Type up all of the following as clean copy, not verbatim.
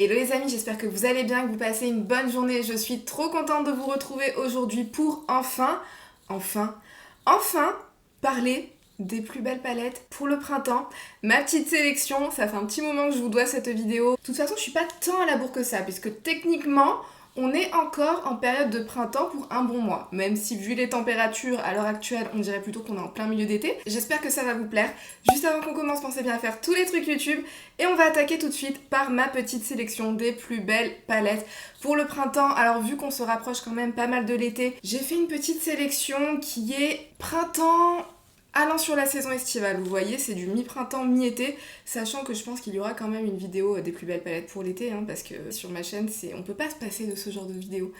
Hello les amis, j'espère que vous allez bien, que vous passez une bonne journée. Je suis trop contente de vous retrouver aujourd'hui pour enfin parler des plus belles palettes pour le printemps. Ma petite sélection, ça fait un petit moment que je vous dois cette vidéo. De toute façon, je suis pas tant à la bourre que ça, puisque techniquement, on est encore en période de printemps pour un bon mois. Même si vu les températures à l'heure actuelle, on dirait plutôt qu'on est en plein milieu d'été. J'espère que ça va vous plaire. Juste avant qu'on commence, pensez bien à faire tous les trucs YouTube. Et on va attaquer tout de suite par ma petite sélection des plus belles palettes pour le printemps. Alors vu qu'on se rapproche quand même pas mal de l'été, j'ai fait une petite sélection qui est printemps allant sur la saison estivale. Vous voyez, c'est du mi-printemps, mi-été, sachant que je pense qu'il y aura quand même une vidéo des plus belles palettes pour l'été, parce que sur ma chaîne, on peut pas se passer de ce genre de vidéo.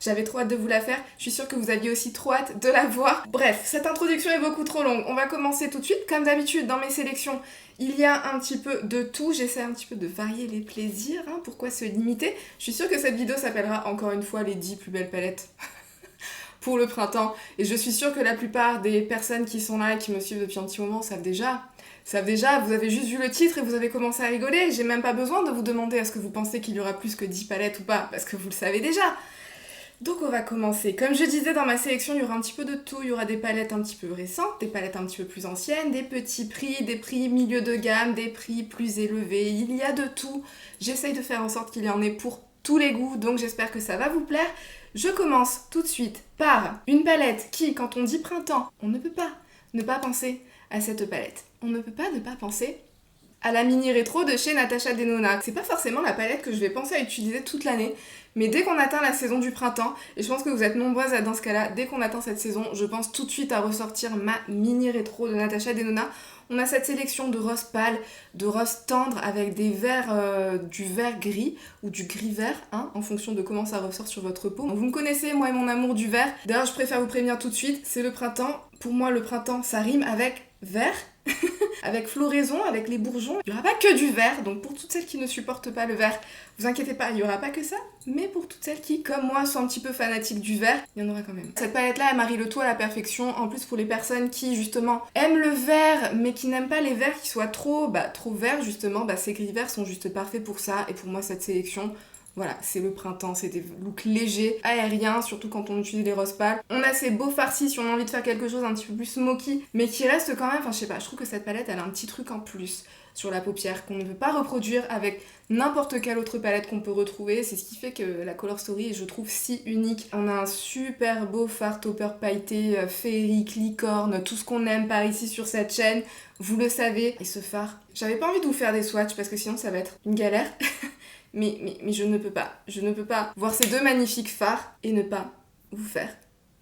J'avais trop hâte de vous la faire, je suis sûre que vous aviez aussi trop hâte de la voir. Bref, cette introduction est beaucoup trop longue, on va commencer tout de suite. Comme d'habitude, dans mes sélections, il y a un petit peu de tout, j'essaie un petit peu de varier les plaisirs, pourquoi se limiter. Je suis sûre que cette vidéo s'appellera encore une fois les 10 plus belles palettes pour le printemps. Et je suis sûre que la plupart des personnes qui sont là et qui me suivent depuis un petit moment savent déjà, vous avez juste vu le titre et vous avez commencé à rigoler. J'ai même pas besoin de vous demander est-ce que vous pensez qu'il y aura plus que 10 palettes ou pas, parce que vous le savez déjà. Donc on va commencer. Comme je disais, dans ma sélection, il y aura un petit peu de tout. Il y aura des palettes un petit peu récentes, des palettes un petit peu plus anciennes, des petits prix, des prix milieu de gamme, des prix plus élevés. Il y a de tout. J'essaye de faire en sorte qu'il y en ait pour tous les goûts, donc j'espère que ça va vous plaire. Je commence tout de suite par une palette qui, quand on dit printemps, on ne peut pas ne pas penser à cette palette. On ne peut pas ne pas penser à la mini rétro de chez Natasha Denona. C'est pas forcément la palette que je vais penser à utiliser toute l'année, mais dès qu'on atteint la saison du printemps, et je pense que vous êtes nombreuses dans ce cas-là, dès qu'on atteint cette saison, je pense tout de suite à ressortir ma mini rétro de Natasha Denona. On a cette sélection de rose pâle, de rose tendre avec des verts, du vert gris ou du gris vert, en fonction de comment ça ressort sur votre peau. Donc vous me connaissez, moi et mon amour du vert. D'ailleurs, je préfère vous prévenir tout de suite, c'est le printemps. Pour moi, le printemps, ça rime avec vert, avec floraison, avec les bourgeons. Il n'y aura pas que du vert, donc pour toutes celles qui ne supportent pas le vert, vous inquiétez pas, il n'y aura pas que ça. Mais pour toutes celles qui, comme moi, sont un petit peu fanatiques du vert, il y en aura quand même. Cette palette-là, elle marie le tout à la perfection. En plus, pour les personnes qui, justement, aiment le vert, mais qui n'aiment pas les verts qui soient trop verts, justement, ces gris verts sont juste parfaits pour ça. Et pour moi, cette sélection, voilà, c'est le printemps, c'est des looks légers, aériens, surtout quand on utilise les roses pâles. On a ces beaux farcis si on a envie de faire quelque chose un petit peu plus smoky, mais qui reste quand même, je sais pas, je trouve que cette palette, elle a un petit truc en plus sur la paupière qu'on ne peut pas reproduire avec n'importe quelle autre palette qu'on peut retrouver. C'est ce qui fait que la Color Story est, je trouve, si unique. On a un super beau fard topper pailleté, féerique, licorne, tout ce qu'on aime par ici sur cette chaîne, vous le savez. Et ce fard, j'avais pas envie de vous faire des swatchs parce que sinon ça va être une galère. Mais je ne peux pas voir ces deux magnifiques fards et ne pas vous faire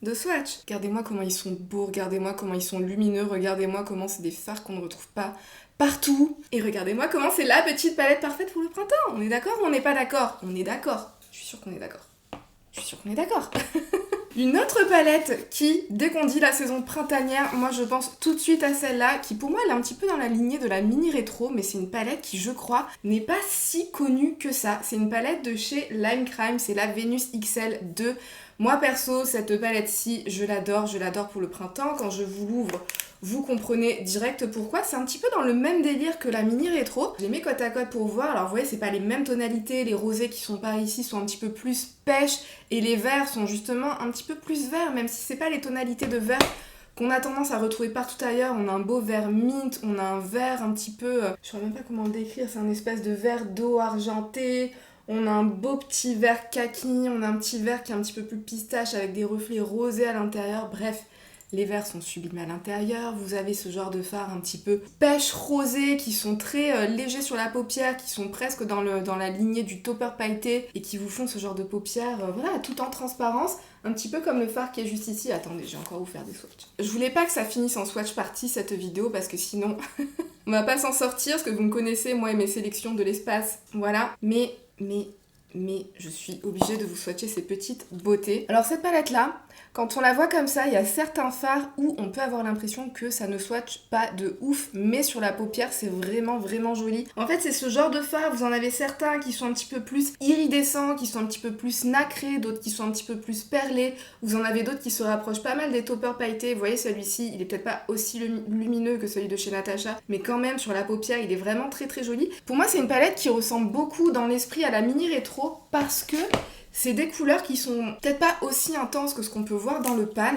de swatch. Regardez-moi comment ils sont beaux, regardez-moi comment ils sont lumineux, regardez-moi comment c'est des fards qu'on ne retrouve pas partout. Et regardez-moi comment c'est la petite palette parfaite pour le printemps. On est d'accord ou on n'est pas d'accord? On est d'accord. Je suis sûre qu'on est d'accord. Une autre palette qui, dès qu'on dit la saison printanière, moi je pense tout de suite à celle-là, qui pour moi elle est un petit peu dans la lignée de la mini rétro, mais c'est une palette qui, je crois, n'est pas si connue que ça. C'est une palette de chez Lime Crime, c'est la Venus XL2. Moi perso, cette palette-ci, je l'adore pour le printemps. Quand je vous l'ouvre, vous comprenez direct pourquoi. C'est un petit peu dans le même délire que la mini rétro. Je les mets côte à côte pour voir. Alors vous voyez, c'est pas les mêmes tonalités. Les rosés qui sont par ici sont un petit peu plus pêche et les verts sont justement un petit peu plus verts, même si c'est pas les tonalités de vert qu'on a tendance à retrouver partout ailleurs. On a un beau vert mint, on a un vert un petit peu... je sais même pas comment le décrire, c'est un espèce de vert d'eau argenté. On a un beau petit vert kaki, on a un petit vert qui est un petit peu plus pistache avec des reflets rosés à l'intérieur. Bref, les verts sont sublimes à l'intérieur. Vous avez ce genre de fard un petit peu pêche rosé qui sont très légers sur la paupière, qui sont presque dans la lignée du topper pailleté et qui vous font ce genre de paupière, voilà, tout en transparence. Un petit peu comme le fard qui est juste ici. Attendez, je vais encore vous faire des swatchs. Je voulais pas que ça finisse en swatch party cette vidéo parce que sinon on va pas s'en sortir parce que vous me connaissez, moi et mes sélections de l'espace. Voilà. Mais mais je suis obligée de vous swatcher ces petites beautés. Alors cette palette là, quand on la voit comme ça, il y a certains fards où on peut avoir l'impression que ça ne swatche pas de ouf, mais sur la paupière c'est vraiment joli. En fait c'est ce genre de fard, vous en avez certains qui sont un petit peu plus iridescents, qui sont un petit peu plus nacrés, d'autres qui sont un petit peu plus perlés, vous en avez d'autres qui se rapprochent pas mal des toppers pailletés. Vous voyez celui-ci, il est peut-être pas aussi lumineux que celui de chez Natasha, mais quand même sur la paupière il est vraiment très joli. Pour moi c'est une palette qui ressemble beaucoup dans l'esprit à la mini rétro parce que c'est des couleurs qui sont peut-être pas aussi intenses que ce qu'on peut voir dans le pan,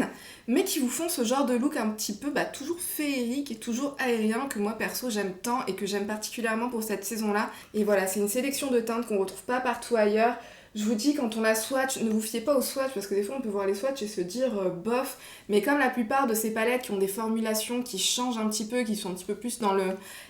mais qui vous font ce genre de look un petit peu toujours féerique et toujours aérien que moi perso j'aime tant et que j'aime particulièrement pour cette saison-là. Et voilà, c'est une sélection de teintes qu'on retrouve pas partout ailleurs. Je vous dis, quand on la swatch, ne vous fiez pas aux swatchs parce que des fois on peut voir les swatchs et se dire bof, mais comme la plupart de ces palettes qui ont des formulations qui changent un petit peu, qui sont un petit peu plus dans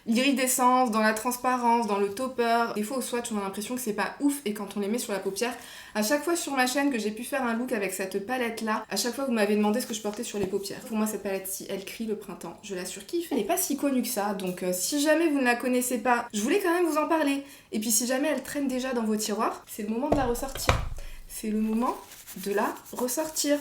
l'iridescence, dans la transparence, dans le topper, des fois au swatch on a l'impression que c'est pas ouf et quand on les met sur la paupière, à chaque fois sur ma chaîne que j'ai pu faire un look avec cette palette là, à chaque fois vous m'avez demandé ce que je portais sur les paupières. Pour moi cette palette-ci, elle crie le printemps, je la surkiffe. Elle n'est pas si connue que ça, donc si jamais vous ne la connaissez pas, je voulais quand même vous en parler. Et puis si jamais elle traîne déjà dans vos tiroirs, c'est le moment de la ressortir. C'est le moment de la ressortir.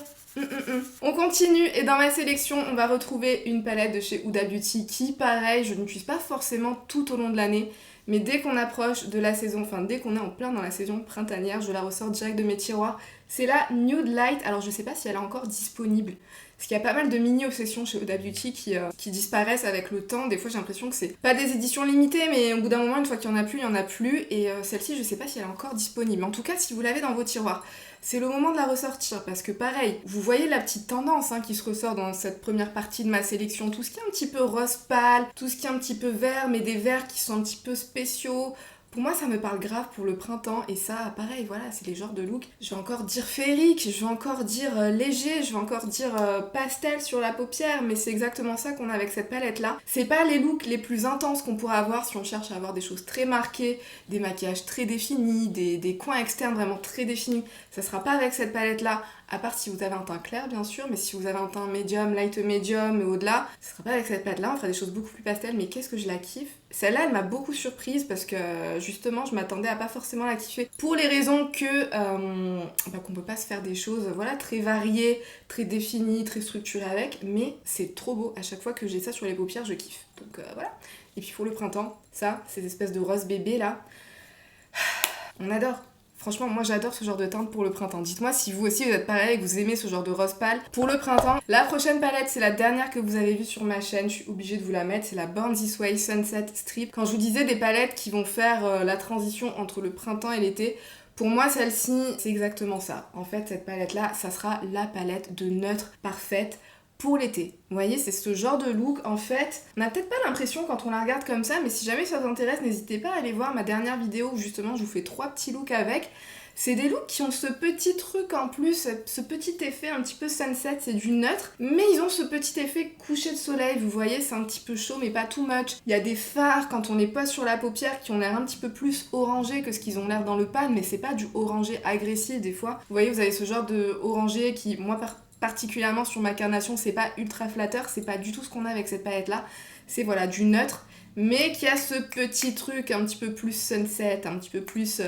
On continue et dans ma sélection on va retrouver une palette de chez Huda Beauty qui pareil je n'utilise pas forcément tout au long de l'année, mais dès qu'on approche de la saison, enfin dès qu'on est en plein dans la saison printanière, je la ressors direct de mes tiroirs. C'est la Nude Light, alors je sais pas si elle est encore disponible, parce qu'il y a pas mal de mini-obsessions chez Huda Beauty qui disparaissent avec le temps. Des fois j'ai l'impression que c'est pas des éditions limitées, mais au bout d'un moment, une fois qu'il y en a plus, il y en a plus. Et celle-ci, je sais pas si elle est encore disponible. En tout cas, si vous l'avez dans vos tiroirs, c'est le moment de la ressortir. Parce que pareil, vous voyez la petite tendance qui se ressort dans cette première partie de ma sélection. Tout ce qui est un petit peu rose pâle, tout ce qui est un petit peu vert, mais des verts qui sont un petit peu spéciaux. Pour moi, ça me parle grave pour le printemps et ça, pareil, voilà, c'est les genres de looks. Je vais encore dire féerique, je vais encore dire léger, je vais encore dire pastel sur la paupière, mais c'est exactement ça qu'on a avec cette palette-là. C'est pas les looks les plus intenses qu'on pourrait avoir si on cherche à avoir des choses très marquées, des maquillages très définis, des coins externes vraiment très définis. Ça sera pas avec cette palette-là, à part si vous avez un teint clair bien sûr, mais si vous avez un teint médium, light medium et au-delà, ce sera pas avec cette palette-là, on fera des choses beaucoup plus pastel, mais qu'est-ce que je la kiffe. Celle-là, elle m'a beaucoup surprise parce que justement, je m'attendais à pas forcément la kiffer pour les raisons que qu'on peut pas se faire des choses voilà très variées, très définies, très structurées avec, mais c'est trop beau. À chaque fois que j'ai ça sur les paupières, je kiffe. Donc voilà. Et puis pour le printemps, ça, ces espèces de rose bébé là, on adore. Franchement, moi j'adore ce genre de teinte pour le printemps. Dites-moi si vous aussi vous êtes pareil, que vous aimez ce genre de rose pâle pour le printemps. La prochaine palette, c'est la dernière que vous avez vue sur ma chaîne, je suis obligée de vous la mettre, c'est la Born This Way Sunset Strip. Quand je vous disais des palettes qui vont faire la transition entre le printemps et l'été, pour moi celle-ci, c'est exactement ça. En fait, cette palette-là, ça sera la palette de neutre parfaite pour l'été. Vous voyez, c'est ce genre de look, en fait, on n'a peut-être pas l'impression quand on la regarde comme ça, mais si jamais ça vous intéresse, n'hésitez pas à aller voir ma dernière vidéo où justement je vous fais 3 petits looks avec. C'est des looks qui ont ce petit truc en plus, ce petit effet un petit peu sunset, c'est du neutre, mais ils ont ce petit effet coucher de soleil, vous voyez, c'est un petit peu chaud mais pas too much. Il y a des fards quand on les pose sur la paupière qui ont l'air un petit peu plus orangés que ce qu'ils ont l'air dans le pan, mais c'est pas du orangé agressif des fois. Vous voyez, vous avez ce genre de orangé qui, moi particulièrement sur ma carnation, c'est pas ultra flatteur, c'est pas du tout ce qu'on a avec cette palette là, c'est voilà du neutre, mais qui a ce petit truc un petit peu plus sunset, un petit peu plus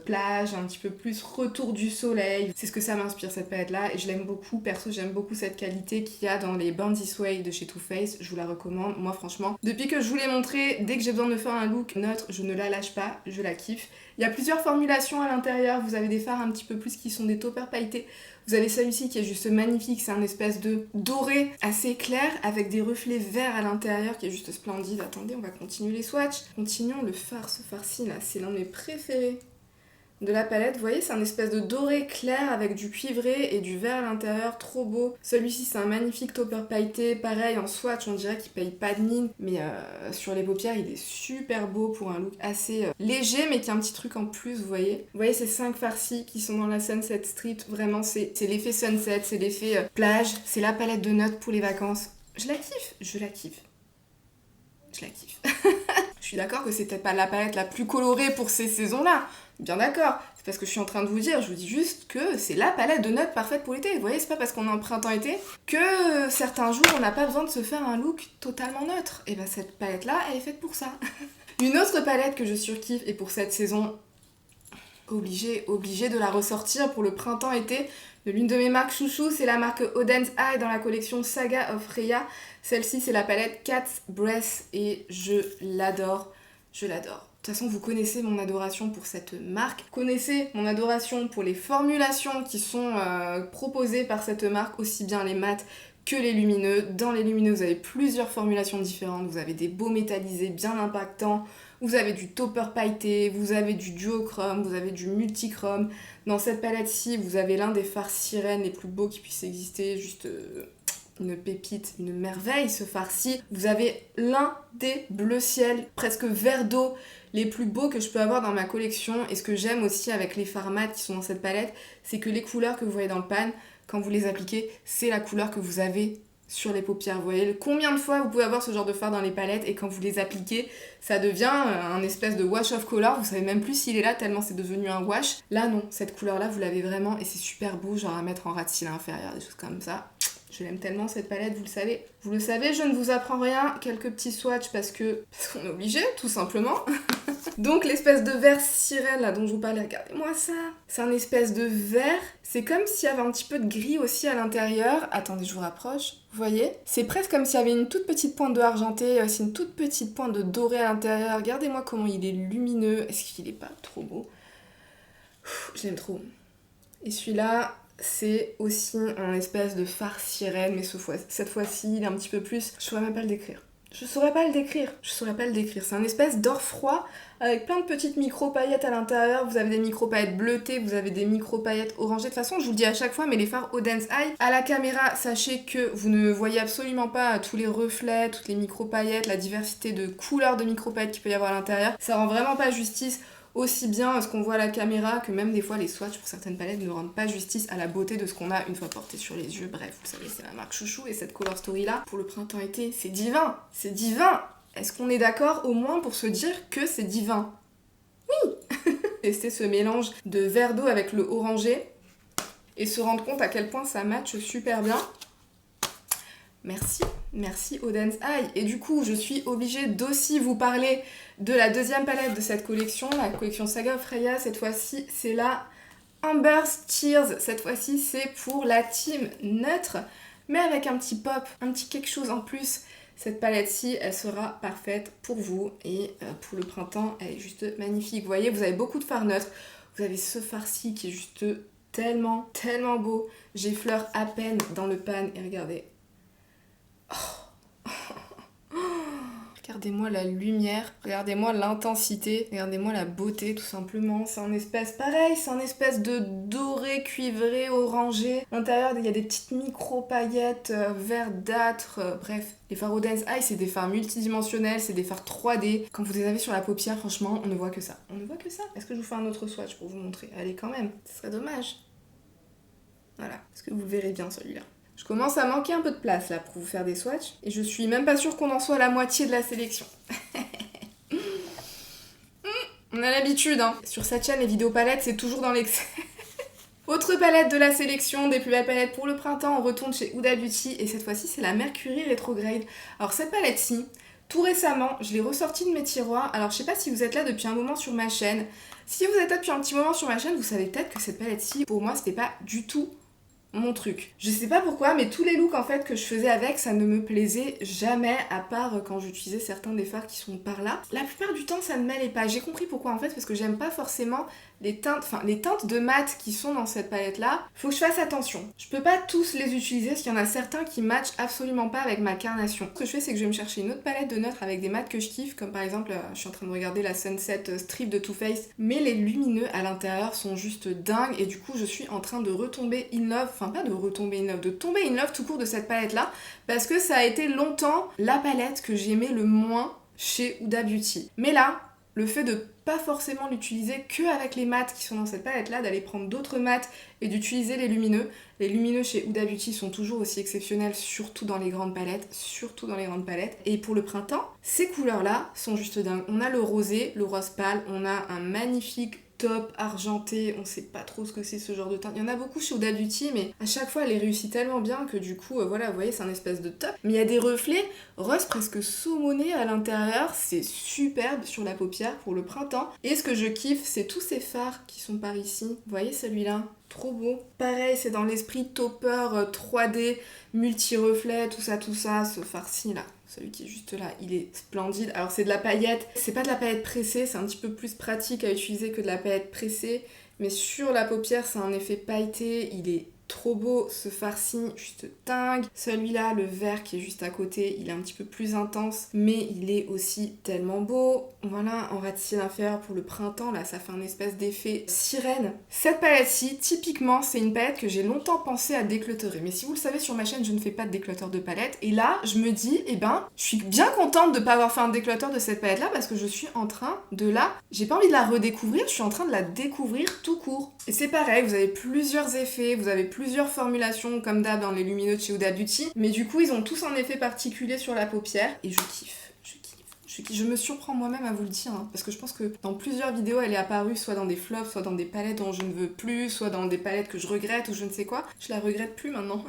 plage, un petit peu plus retour du soleil. C'est ce que ça m'inspire cette palette là et je l'aime beaucoup, perso j'aime beaucoup cette qualité qu'il y a dans les Born This Way de chez Too Faced, je vous la recommande, moi franchement, depuis que je vous l'ai montré, dès que j'ai besoin de faire un look neutre, je ne la lâche pas, je la kiffe. Il y a plusieurs formulations à l'intérieur, vous avez des fards un petit peu plus qui sont des toppers pailletés. Vous avez celui-ci qui est juste magnifique, c'est un espèce de doré assez clair avec des reflets verts à l'intérieur qui est juste splendide. Attendez, on va continuer les swatchs. Continuons le fard, ce fard-ci là, c'est l'un de mes préférés de la palette. Vous voyez, c'est un espèce de doré clair avec du cuivré et du vert à l'intérieur, trop beau. Celui-ci, c'est un magnifique topper pailleté. Pareil, en swatch, on dirait qu'il paye pas de mine, mais sur les paupières, il est super beau pour un look assez léger, mais qui a un petit truc en plus, vous voyez. Vous voyez ces 5 farcis qui sont dans la Sunset Strip, vraiment, c'est l'effet sunset, c'est l'effet plage, c'est la palette de notes pour les vacances. Je la kiffe, je la kiffe. Je la kiffe. Je suis d'accord que c'est peut-être pas la palette la plus colorée pour ces saisons-là. Bien d'accord, c'est parce que je suis en train de vous dire, je vous dis juste que c'est la palette de notes parfaite pour l'été. Vous voyez, c'est pas parce qu'on est en printemps-été que certains jours on n'a pas besoin de se faire un look totalement neutre. Et ben cette palette-là, elle est faite pour ça. Une autre palette que je surkiffe et pour cette saison, obligée de la ressortir pour le printemps-été de l'une de mes marques chouchou, c'est la marque Oden's Eye dans la collection Saga of Rhea. Celle-ci, c'est la palette Cat's Breath et je l'adore, je l'adore. De toute façon, vous connaissez mon adoration pour cette marque. Vous connaissez mon adoration pour les formulations qui sont proposées par cette marque, aussi bien les mats que les lumineux. Dans les lumineux, vous avez plusieurs formulations différentes. Vous avez des beaux métallisés bien impactants. Vous avez du topper pailleté, vous avez du duochrome, vous avez du multichrome. Dans cette palette-ci, vous avez l'un des fards sirènes les plus beaux qui puissent exister. Juste une pépite, une merveille ce fard-ci. Vous avez l'un des bleus ciel, presque vert d'eau, les plus beaux que je peux avoir dans ma collection. Et ce que j'aime aussi avec les fards mat qui sont dans cette palette, c'est que les couleurs que vous voyez dans le pan, quand vous les appliquez, c'est la couleur que vous avez sur les paupières. Vous voyez combien de fois vous pouvez avoir ce genre de fard dans les palettes et quand vous les appliquez, ça devient un espèce de wash of color. Vous savez même plus s'il est là tellement c'est devenu un wash. Là non, cette couleur-là, vous l'avez vraiment et c'est super beau, genre à mettre en ras de cils inférieur, des choses comme ça. Je l'aime tellement cette palette, vous le savez. Vous le savez, je ne vous apprends rien. Quelques petits swatchs parce qu'on est obligé, tout simplement. Donc l'espèce de vert sirène là dont je vous parlais, regardez-moi ça. C'est un espèce de vert. C'est comme s'il y avait un petit peu de gris aussi à l'intérieur. Attendez, je vous rapproche. Vous voyez? C'est presque comme s'il y avait une toute petite pointe de argenté, aussi une toute petite pointe de doré à l'intérieur. Regardez-moi comment il est lumineux. Est-ce qu'il est pas trop beau? Je l'aime trop. Et celui-là, c'est aussi un espèce de fard sirène, mais cette fois-ci, il est un petit peu plus... Je saurais même pas le décrire. Je saurais pas le décrire. C'est un espèce d'or froid avec plein de petites micro-paillettes à l'intérieur. Vous avez des micro-paillettes bleutées, vous avez des micro-paillettes orangées. De toute façon, je vous le dis à chaque fois, mais les fards Oden's Eye, à la caméra, sachez que vous ne voyez absolument pas tous les reflets, toutes les micro-paillettes, la diversité de couleurs de micro-paillettes qu'il peut y avoir à l'intérieur. Ça rend vraiment pas justice aussi bien ce qu'on voit à la caméra que même des fois les swatchs pour certaines palettes ne rendent pas justice à la beauté de ce qu'on a une fois porté sur les yeux. Bref, vous savez, c'est la marque chouchou et cette color story là pour le printemps-été, c'est divin. C'est divin. Est-ce qu'on est d'accord au moins pour se dire que c'est divin? Oui. Tester ce mélange de vert d'eau avec le orangé et se rendre compte à quel point ça matche super bien. Merci Oden's Eye. Et du coup, je suis obligée d'aussi vous parler de la deuxième palette de cette collection, la collection Saga of Rhea. Cette fois-ci, c'est la Amber's Tears. Cette fois-ci, c'est pour la team neutre, mais avec un petit pop, un petit quelque chose en plus. Cette palette-ci, elle sera parfaite pour vous. Et pour le printemps, elle est juste magnifique. Vous voyez, vous avez beaucoup de fards neutres. Vous avez ce fard-ci qui est juste tellement beau. J'effleure à peine dans le pan et regardez. Regardez-moi la lumière, regardez-moi l'intensité, regardez-moi la beauté tout simplement. C'est un espèce de doré, cuivré, orangé. À l'intérieur, il y a des petites micro-paillettes verdâtres. Bref, les fards Oden's Eye, c'est des fards multidimensionnels, c'est des fards 3D. Quand vous les avez sur la paupière, franchement, on ne voit que ça. Est-ce que je vous fais un autre swatch pour vous montrer? Allez, quand même, ce serait dommage. Voilà, est-ce que vous verrez bien celui-là? Je commence à manquer un peu de place là pour vous faire des swatchs et je suis même pas sûre qu'on en soit à la moitié de la sélection. On a l'habitude, hein. Sur cette chaîne, les vidéos palettes, c'est toujours dans l'excès. Autre palette de la sélection, des plus belles palettes pour le printemps, on retourne chez Huda Beauty et cette fois-ci c'est la Mercury Retrograde. Alors cette palette-ci, tout récemment, je l'ai ressortie de mes tiroirs. Alors je sais pas si vous êtes là depuis un moment sur ma chaîne. Si vous êtes là depuis un petit moment sur ma chaîne, vous savez peut-être que cette palette-ci, pour moi, c'était pas du tout mon truc. Je sais pas pourquoi, mais tous les looks en fait que je faisais avec, ça ne me plaisait jamais, à part quand j'utilisais certains des fards qui sont par là. La plupart du temps, ça ne m'allait pas. J'ai compris pourquoi en fait, parce que j'aime pas forcément les teintes de mat qui sont dans cette palette là. Faut que je fasse attention. Je peux pas tous les utiliser, parce qu'il y en a certains qui matchent absolument pas avec ma carnation. Ce que je fais, c'est que je vais me chercher une autre palette de neutre avec des mats que je kiffe, comme par exemple, je suis en train de regarder la Sunset Strip de Too Faced, mais les lumineux à l'intérieur sont juste dingues, et du coup, je suis en train de retomber in love, enfin pas de retomber in love, de tomber in love tout court de cette palette là, parce que ça a été longtemps la palette que j'aimais le moins chez Huda Beauty. Mais là, le fait de pas forcément l'utiliser que avec les mats qui sont dans cette palette là, d'aller prendre d'autres mats et d'utiliser les lumineux. Les lumineux chez Huda Beauty sont toujours aussi exceptionnels, surtout dans les grandes palettes, Et pour le printemps, ces couleurs là sont juste dingues. On a le rosé, le rose pâle, on a un magnifique taupe, argenté, on sait pas trop ce que c'est ce genre de teinte. Il y en a beaucoup chez Huda Beauty, mais à chaque fois elle les réussit tellement bien que du coup, voilà, vous voyez, c'est un espèce de taupe. Mais il y a des reflets rose presque saumonné à l'intérieur, c'est superbe sur la paupière pour le printemps. Et ce que je kiffe, c'est tous ces fards qui sont par ici. Vous voyez celui-là? Trop beau. Pareil, c'est dans l'esprit topper 3D, multi-reflets, tout ça, ce farci là. Celui qui est juste là, il est splendide. Alors c'est de la paillette, c'est pas de la paillette pressée, c'est un petit peu plus pratique à utiliser que de la paillette pressée. Mais sur la paupière, c'est un effet pailleté, il est trop beau, ce farci, juste dingue. Celui-là, le vert qui est juste à côté, il est un petit peu plus intense, mais il est aussi tellement beau. Voilà, en ras de cils inférieur pour le printemps, là, ça fait un espèce d'effet sirène. Cette palette-ci, typiquement, c'est une palette que j'ai longtemps pensé à déclutterer. Mais si vous le savez, sur ma chaîne, je ne fais pas de déclutter de palette. Et là, je me dis, eh ben, je suis bien contente de ne pas avoir fait un déclutter de cette palette-là, parce que je suis en train de j'ai pas envie de la redécouvrir, je suis en train de la découvrir tout court. Et c'est pareil, vous avez plusieurs effets, vous avez plusieurs formulations, comme d'hab dans les lumineux de chez Huda Beauty, mais du coup, ils ont tous un effet particulier sur la paupière, et je kiffe. Je me surprends moi-même à vous le dire, hein, parce que je pense que dans plusieurs vidéos, elle est apparue soit dans des flops, soit dans des palettes dont je ne veux plus, soit dans des palettes que je regrette ou je ne sais quoi. Je la regrette plus maintenant.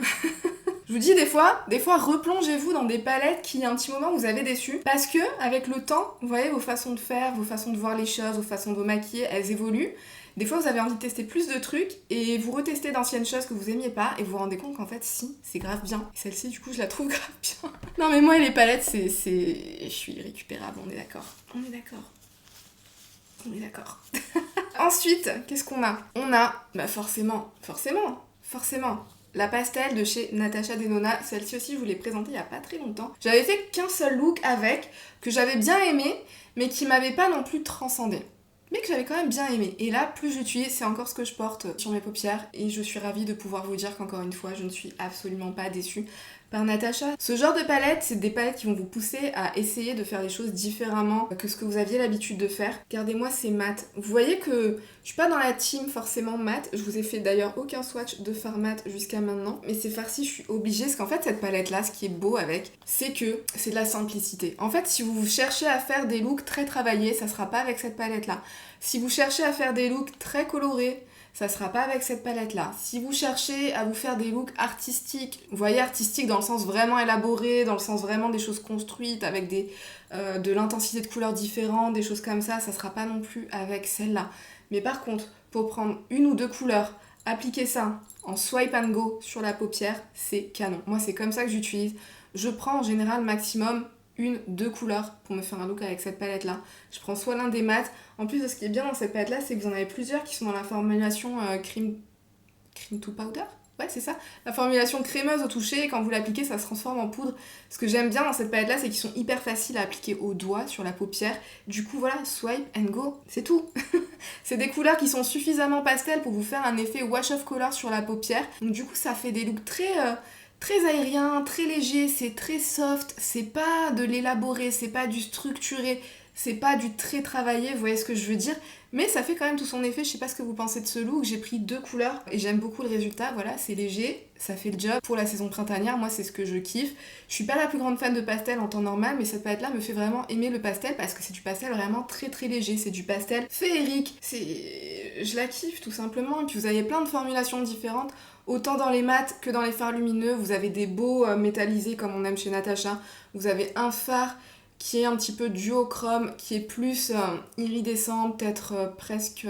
Je vous dis des fois, replongez-vous dans des palettes qui, à un petit moment, vous avez déçu. Parce que, avec le temps, vous voyez, vos façons de faire, vos façons de voir les choses, vos façons de vous maquiller, elles évoluent. Des fois, vous avez envie de tester plus de trucs et vous retestez d'anciennes choses que vous aimiez pas et vous vous rendez compte qu'en fait, si, c'est grave bien. Et celle-ci, du coup, je la trouve grave bien. Non, mais moi, les palettes, je suis récupérable, on est d'accord. On est d'accord. Ensuite, qu'est-ce qu'on a? On a, bah forcément, la pastel de chez Natasha Denona. Celle-ci aussi, je vous l'ai présentée il y a pas très longtemps. J'avais fait qu'un seul look avec, que j'avais bien aimé, mais qui m'avait pas non plus transcendé. Mais que j'avais quand même bien aimé. Et là, plus j'utilise, c'est encore ce que je porte sur mes paupières. Et je suis ravie de pouvoir vous dire qu'encore une fois, je ne suis absolument pas déçue par Natasha. Ce genre de palette, c'est des palettes qui vont vous pousser à essayer de faire les choses différemment que ce que vous aviez l'habitude de faire. Regardez-moi ces mat. Vous voyez que je suis pas dans la team forcément mat. Je vous ai fait d'ailleurs aucun swatch de fard mat jusqu'à maintenant. Mais ces farcis, je suis obligée. Parce qu'en fait, cette palette-là, ce qui est beau avec, c'est que c'est de la simplicité. En fait, si vous cherchez à faire des looks très travaillés, ça sera pas avec cette palette-là. Si vous cherchez à faire des looks très colorés, ça sera pas avec cette palette-là. Si vous cherchez à vous faire des looks artistiques, vous voyez artistique dans le sens vraiment élaboré, dans le sens vraiment des choses construites, avec de l'intensité de couleurs différentes, des choses comme ça sera pas non plus avec celle-là. Mais par contre, pour prendre une ou deux couleurs, appliquer ça en swipe and go sur la paupière, c'est canon. Moi, c'est comme ça que j'utilise. Je prends en général maximum 1-2 couleurs pour me faire un look avec cette palette là. Je prends soit l'un des mats. En plus, ce qui est bien dans cette palette là, c'est que vous en avez plusieurs qui sont dans la formulation cream to powder. Ouais, c'est ça. La formulation crémeuse au toucher, et quand vous l'appliquez, ça se transforme en poudre. Ce que j'aime bien dans cette palette là, c'est qu'ils sont hyper faciles à appliquer au doigt sur la paupière. Du coup, voilà, swipe and go, c'est tout. C'est des couleurs qui sont suffisamment pastel pour vous faire un effet wash of color sur la paupière. Donc du coup, ça fait des looks très aérien, très léger, c'est très soft, c'est pas de l'élaboré, c'est pas du structuré, c'est pas du très travaillé, vous voyez ce que je veux dire, mais ça fait quand même tout son effet. Je sais pas ce que vous pensez de ce look, j'ai pris 2 couleurs et j'aime beaucoup le résultat, voilà, c'est léger, ça fait le job pour la saison printanière, moi c'est ce que je kiffe. Je suis pas la plus grande fan de pastel en temps normal, mais cette palette là me fait vraiment aimer le pastel parce que c'est du pastel vraiment très léger, c'est du pastel féerique, je la kiffe tout simplement, et puis vous avez plein de formulations différentes. Autant dans les mats que dans les fards lumineux, vous avez des beaux métallisés comme on aime chez Natasha. Vous avez un fard qui est un petit peu duochrome, qui est plus iridescent, peut-être presque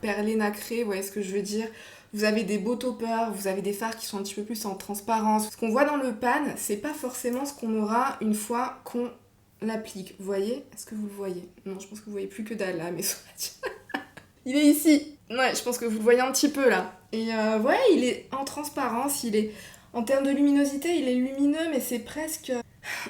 perlé nacré, vous voyez ce que je veux dire. Vous avez des beaux toppers, vous avez des fards qui sont un petit peu plus en transparence. Ce qu'on voit dans le pan, c'est pas forcément ce qu'on aura une fois qu'on l'applique. Vous voyez? Est-ce que vous le voyez? Non, je pense que vous voyez plus que dalle là, mais il est ici. Ouais, je pense que vous le voyez un petit peu là. Et ouais, il est en transparence, il est... En termes de luminosité, il est lumineux, mais c'est presque...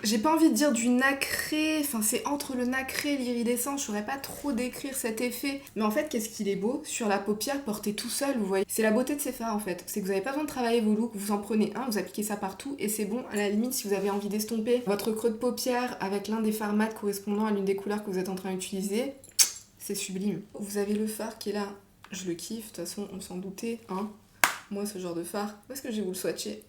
J'ai pas envie de dire du nacré, enfin c'est entre le nacré et l'iridescent, je saurais pas trop décrire cet effet. Mais en fait, qu'est-ce qu'il est beau sur la paupière porté tout seul, vous voyez. C'est la beauté de ces fards en fait, c'est que vous avez pas besoin de travailler vos looks, vous en prenez un, vous appliquez ça partout et c'est bon. À la limite, si vous avez envie d'estomper votre creux de paupière avec l'un des fards mat correspondant à l'une des couleurs que vous êtes en train d'utiliser, c'est sublime. Vous avez le fard qui est là, je le kiffe, de toute façon on s'en doutait, hein. Moi ce genre de fard, où est-ce que je vais vous le swatcher?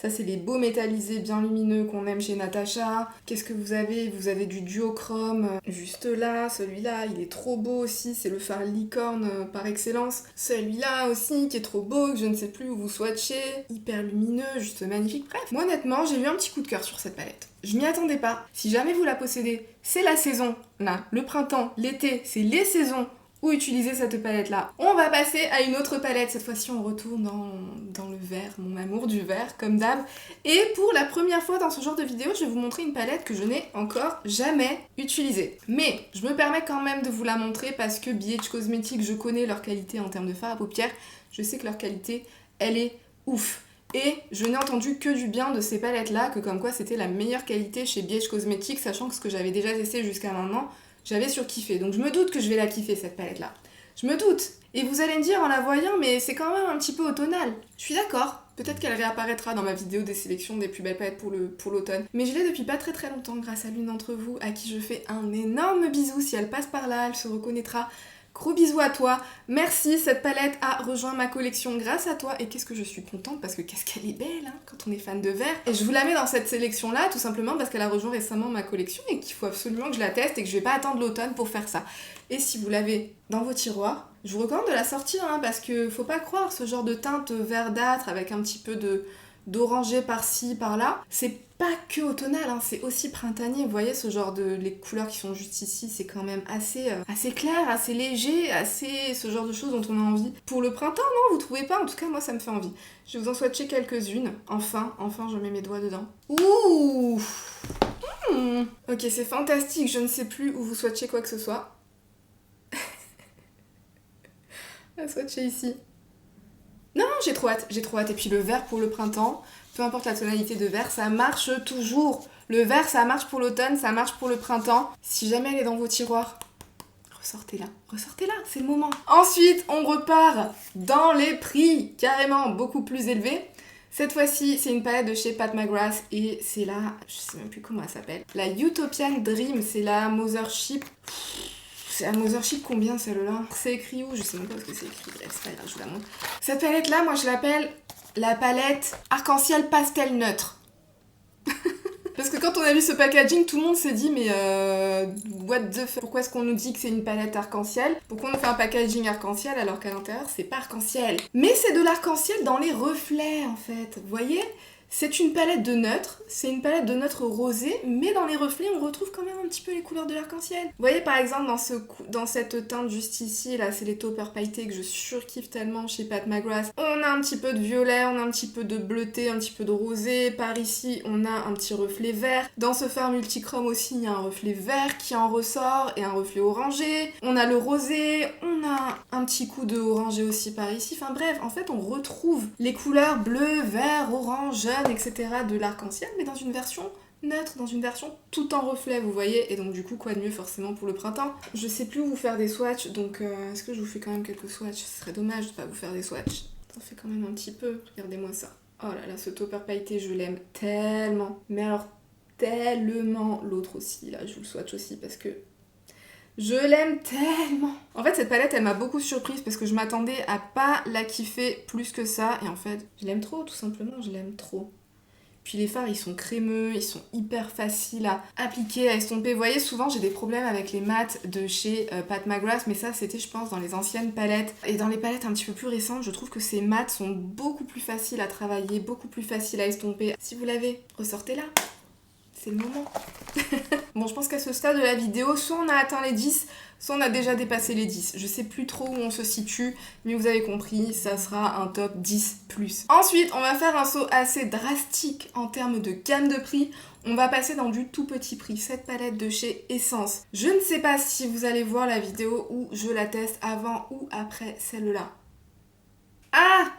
Ça, c'est les beaux métallisés bien lumineux qu'on aime chez Natacha. Qu'est-ce que vous avez? Vous avez du duochrome juste là. Celui-là, il est trop beau aussi. C'est le fard licorne par excellence. Celui-là aussi, qui est trop beau, que je ne sais plus où vous swatchez. Hyper lumineux, juste magnifique. Bref, moi honnêtement, j'ai eu un petit coup de cœur sur cette palette. Je m'y attendais pas. Si jamais vous la possédez, c'est la saison. Là, le printemps, l'été, c'est les saisons où utiliser cette palette là. On va passer à une autre palette, cette fois-ci on retourne dans le vert, mon amour du vert comme d'hab. Et pour la première fois dans ce genre de vidéo, je vais vous montrer une palette que je n'ai encore jamais utilisée. Mais je me permets quand même de vous la montrer parce que BH Cosmetics, je connais leur qualité en termes de fard à paupières, je sais que leur qualité, elle est ouf. Et je n'ai entendu que du bien de ces palettes là, que comme quoi c'était la meilleure qualité chez BH Cosmetics, sachant que ce que j'avais déjà testé jusqu'à maintenant, j'avais surkiffé, donc je me doute que je vais la kiffer cette palette là. Je me doute. Et vous allez me dire en la voyant, mais c'est quand même un petit peu automnal. Je suis d'accord. Peut-être qu'elle réapparaîtra dans ma vidéo des sélections des plus belles palettes pour l'automne. Mais je l'ai depuis pas très longtemps grâce à l'une d'entre vous à qui je fais un énorme bisou. Si elle passe par là, elle se reconnaîtra. Gros bisous à toi, merci, cette palette a rejoint ma collection grâce à toi et qu'est-ce que je suis contente parce que qu'est-ce qu'elle est belle hein, quand on est fan de vert. Et je vous la mets dans cette sélection là tout simplement parce qu'elle a rejoint récemment ma collection et qu'il faut absolument que je la teste et que je vais pas attendre l'automne pour faire ça. Et si vous l'avez dans vos tiroirs, je vous recommande de la sortir hein, parce que faut pas croire ce genre de teinte verdâtre avec un petit peu d'orangé par-ci, par-là, c'est pas que automnal, hein, c'est aussi printanier. Vous voyez ce genre de... les couleurs qui sont juste ici, c'est quand même assez clair, assez léger, assez ce genre de choses dont on a envie. Pour le printemps, non, vous trouvez pas? En tout cas, moi, ça me fait envie. Je vais vous en swatcher quelques-unes. Enfin, je mets mes doigts dedans. Ouh Ok, c'est fantastique, je ne sais plus où vous swatchez quoi que ce soit. On va swatcher ici. Non, j'ai trop hâte. Et puis le vert pour le printemps, peu importe la tonalité de vert, ça marche toujours. Le vert, ça marche pour l'automne, ça marche pour le printemps. Si jamais elle est dans vos tiroirs, ressortez-la, c'est le moment. Ensuite, on repart dans les prix, carrément beaucoup plus élevés. Cette fois-ci, c'est une palette de chez Pat McGrath et c'est la, je sais même plus comment elle s'appelle, la Utopian Dream, c'est la Mothership. C'est la Mothership combien celle-là? C'est écrit où? Je sais même pas ce que c'est écrit, bref, c'est pas grave, je vous la montre. Cette palette-là, moi je l'appelle la palette arc-en-ciel pastel neutre. Parce que quand on a vu ce packaging, tout le monde s'est dit mais what the fuck, pourquoi est-ce qu'on nous dit que c'est une palette arc-en-ciel? Pourquoi on nous fait un packaging arc-en-ciel alors qu'à l'intérieur c'est pas arc-en-ciel? Mais c'est de l'arc-en-ciel dans les reflets en fait, vous voyez? C'est une palette de neutre, c'est une palette de neutre rosé, mais dans les reflets, on retrouve quand même un petit peu les couleurs de l'arc-en-ciel. Vous voyez par exemple dans cette teinte juste ici, là c'est les taupeurs pailletés que je surkiffe tellement chez Pat McGrath. On a un petit peu de violet, on a un petit peu de bleuté, un petit peu de rosé. Par ici, on a un petit reflet vert. Dans ce fard multichrome aussi, il y a un reflet vert qui en ressort et un reflet orangé. On a le rosé, on a un petit coup de orangé aussi par ici. Enfin bref, en fait, on retrouve les couleurs bleu, vert, orange, jaune, etc. de l'arc-en-ciel, mais dans une version neutre, dans une version tout en reflet, vous voyez, et donc du coup, quoi de mieux forcément pour le printemps. Je sais plus où vous faire des swatchs, donc est-ce que je vous fais quand même quelques swatchs? Ce serait dommage de pas vous faire des swatchs. Ça fait quand même un petit peu, regardez-moi ça. Oh là là, ce topper pailleté, je l'aime tellement. Mais alors, tellement. L'autre aussi, là, je vous le swatch aussi parce que je l'aime tellement. En fait, cette palette, elle m'a beaucoup surprise parce que je m'attendais à pas la kiffer plus que ça. Et en fait, je l'aime trop, tout simplement, je l'aime trop. Puis les fards, ils sont crémeux, ils sont hyper faciles à appliquer, à estomper. Vous voyez, souvent, j'ai des problèmes avec les mats de chez Pat McGrath, mais ça, c'était, je pense, dans les anciennes palettes. Et dans les palettes un petit peu plus récentes, je trouve que ces mats sont beaucoup plus faciles à travailler, beaucoup plus faciles à estomper. Si vous l'avez, ressortez-la. C'est le moment. Bon, je pense qu'à ce stade de la vidéo, soit on a atteint les 10, soit on a déjà dépassé les 10. Je sais plus trop où on se situe, mais vous avez compris, ça sera un top 10+. Ensuite, on va faire un saut assez drastique en termes de gamme de prix. On va passer dans du tout petit prix, cette palette de chez Essence. Je ne sais pas si vous allez voir la vidéo où je la teste avant ou après celle-là. Ah!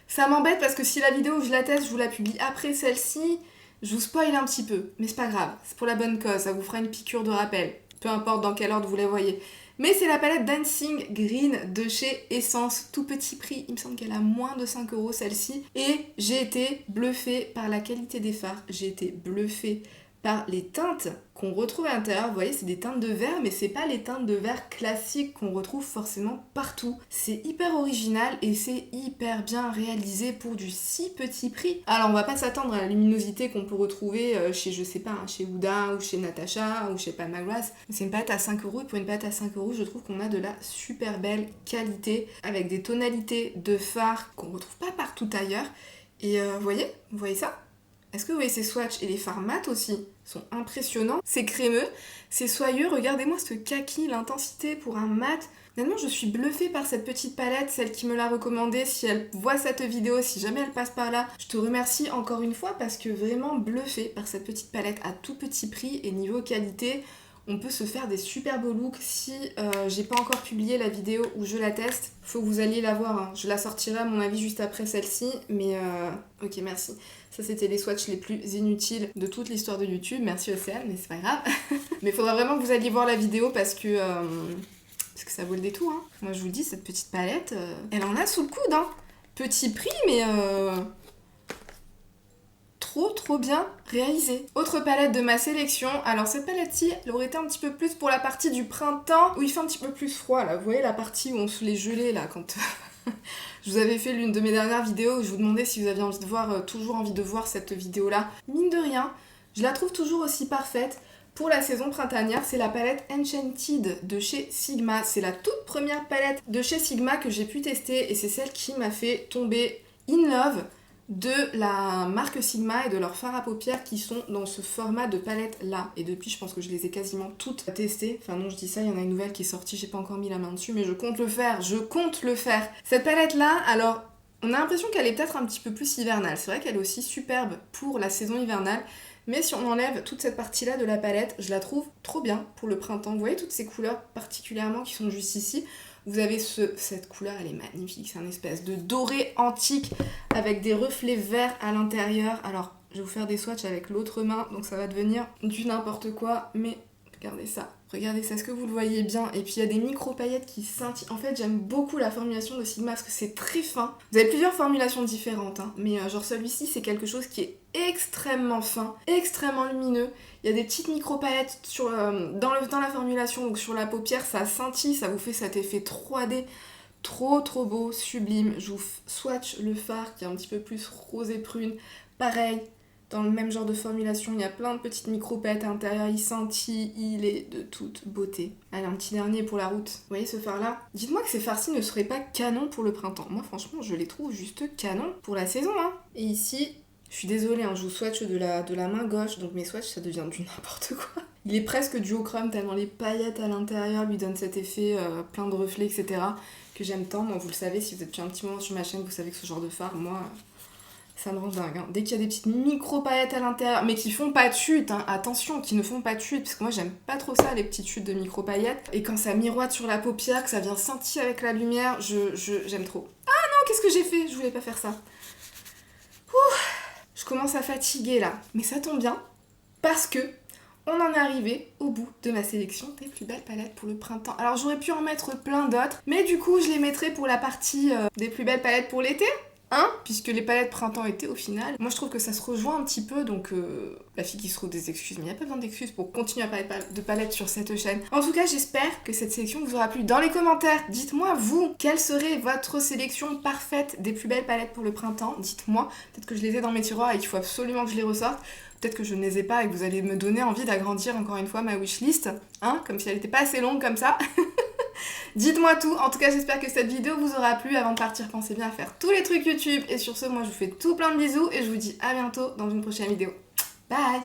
Ça m'embête parce que si la vidéo où je la teste, je vous la publie après celle-ci, je vous spoil un petit peu, mais c'est pas grave, c'est pour la bonne cause, ça vous fera une piqûre de rappel, peu importe dans quel ordre vous la voyez. Mais c'est la palette Dancing Green de chez Essence, tout petit prix, il me semble qu'elle a moins de 5 € celle-ci. Et j'ai été bluffée par la qualité des fards, j'ai été bluffée par les teintes qu'on retrouve à l'intérieur. Vous voyez, c'est des teintes de verre, mais c'est pas les teintes de verre classiques qu'on retrouve forcément partout. C'est hyper original et c'est hyper bien réalisé pour du si petit prix. Alors on va pas s'attendre à la luminosité qu'on peut retrouver chez, je sais pas, chez Huda ou chez Natasha ou chez Palmagras. C'est une palette à 5 € et pour une palette à 5 €, je trouve qu'on a de la super belle qualité avec des tonalités de fard qu'on retrouve pas partout ailleurs. Et vous voyez ça? Est-ce que vous voyez ces swatchs et les fards mat aussi sont impressionnants. C'est crémeux, c'est soyeux. Regardez-moi ce kaki, l'intensité pour un mat. Honnêtement, je suis bluffée par cette petite palette, celle qui me l'a recommandée. Si elle voit cette vidéo, si jamais elle passe par là, je te remercie encore une fois parce que vraiment bluffée par cette petite palette à tout petit prix et niveau qualité. On peut se faire des super beaux looks. Si j'ai pas encore publié la vidéo où je la teste, faut que vous alliez la voir, hein. Je la sortirai à mon avis juste après celle-ci, mais ok, merci. Ça c'était les swatchs les plus inutiles de toute l'histoire de YouTube, merci Océane, mais c'est pas grave. Mais il faudra vraiment que vous alliez voir la vidéo parce que ça vaut le détour, hein. Moi je vous le dis, cette petite palette, elle en a sous le coude, hein. Petit prix, mais trop bien réalisé. Autre palette de ma sélection, alors cette palette-ci, elle aurait été un petit peu plus pour la partie du printemps, où il fait un petit peu plus froid, là. Vous voyez la partie où on se les gelait, là, quand... Je vous avais fait l'une de mes dernières vidéos où je vous demandais si vous aviez envie de voir, toujours envie de voir cette vidéo-là. Mine de rien, je la trouve toujours aussi parfaite. Pour la saison printanière, c'est la palette Enchanted de chez Sigma. C'est la toute première palette de chez Sigma que j'ai pu tester et c'est celle qui m'a fait tomber in love de la marque Sigma et de leurs fards à paupières qui sont dans ce format de palette là. Et depuis, je pense que je les ai quasiment toutes testées. Enfin non, je dis ça, il y en a une nouvelle qui est sortie, j'ai pas encore mis la main dessus, mais je compte le faire. Cette palette là, alors, on a l'impression qu'elle est peut-être un petit peu plus hivernale. C'est vrai qu'elle est aussi superbe pour la saison hivernale. Mais si on enlève toute cette partie-là de la palette, je la trouve trop bien pour le printemps. Vous voyez toutes ces couleurs particulièrement qui sont juste ici. Vous avez cette couleur, elle est magnifique, c'est un espèce de doré antique avec des reflets verts à l'intérieur. Alors, je vais vous faire des swatchs avec l'autre main, donc ça va devenir du n'importe quoi, mais regardez ça. Regardez ça, est-ce que vous le voyez bien? Et puis il y a des micro-paillettes qui scintillent. En fait, j'aime beaucoup la formulation de Sigma parce que c'est très fin. Vous avez plusieurs formulations différentes, hein, mais genre celui-ci, c'est quelque chose qui est extrêmement fin, extrêmement lumineux. Il y a des petites micro-paillettes dans la formulation, donc sur la paupière, ça scintille, ça vous fait cet effet 3D. Trop beau, sublime. Je vous swatch le fard qui est un petit peu plus rose et prune. Pareil. Dans le même genre de formulation, il y a plein de petites micro-paillettes à l'intérieur, il scintille, il est de toute beauté. Allez, un petit dernier pour la route. Vous voyez ce fard-là? Dites-moi que ces fards-ci ne seraient pas canons pour le printemps. Moi, franchement, je les trouve juste canons pour la saison, hein. Et ici, je suis désolée, hein, je vous swatch de la main gauche, donc mes swatchs, ça devient du n'importe quoi. Il est presque duochrome, tellement les paillettes à l'intérieur lui donnent cet effet plein de reflets, etc. que j'aime tant. Moi, vous le savez, si vous êtes depuis un petit moment sur ma chaîne, vous savez que ce genre de fard, moi... ça me rend dingue, hein. Dès qu'il y a des petites micro-paillettes à l'intérieur, mais qui font pas de chute, hein. Attention, qui ne font pas de chute, parce que moi j'aime pas trop ça, les petites chutes de micro-paillettes. Et quand ça miroite sur la paupière, que ça vient scintiller avec la lumière, j'aime trop. Ah non, qu'est-ce que j'ai fait? Je voulais pas faire ça. Ouh, je commence à fatiguer là. Mais ça tombe bien, parce que on en est arrivé au bout de ma sélection des plus belles palettes pour le printemps. Alors j'aurais pu en mettre plein d'autres, mais du coup je les mettrai pour la partie des plus belles palettes pour l'été. Hein, puisque les palettes printemps-été au final, moi je trouve que ça se rejoint un petit peu, donc la fille qui se trouve des excuses, mais il n'y a pas besoin d'excuses pour continuer à parler de palettes sur cette chaîne. En tout cas, j'espère que cette sélection vous aura plu. Dans les commentaires, dites-moi vous, quelle serait votre sélection parfaite des plus belles palettes pour le printemps? Dites-moi, peut-être que je les ai dans mes tiroirs et qu'il faut absolument que je les ressorte. Peut-être que je ne les ai pas et que vous allez me donner envie d'agrandir encore une fois ma wishlist, hein, comme si elle n'était pas assez longue comme ça. Dites-moi tout, en tout cas j'espère que cette vidéo vous aura plu. Avant de partir, pensez bien à faire tous les trucs YouTube. Et sur ce, moi je vous fais tout plein de bisous et je vous dis à bientôt dans une prochaine vidéo. Bye!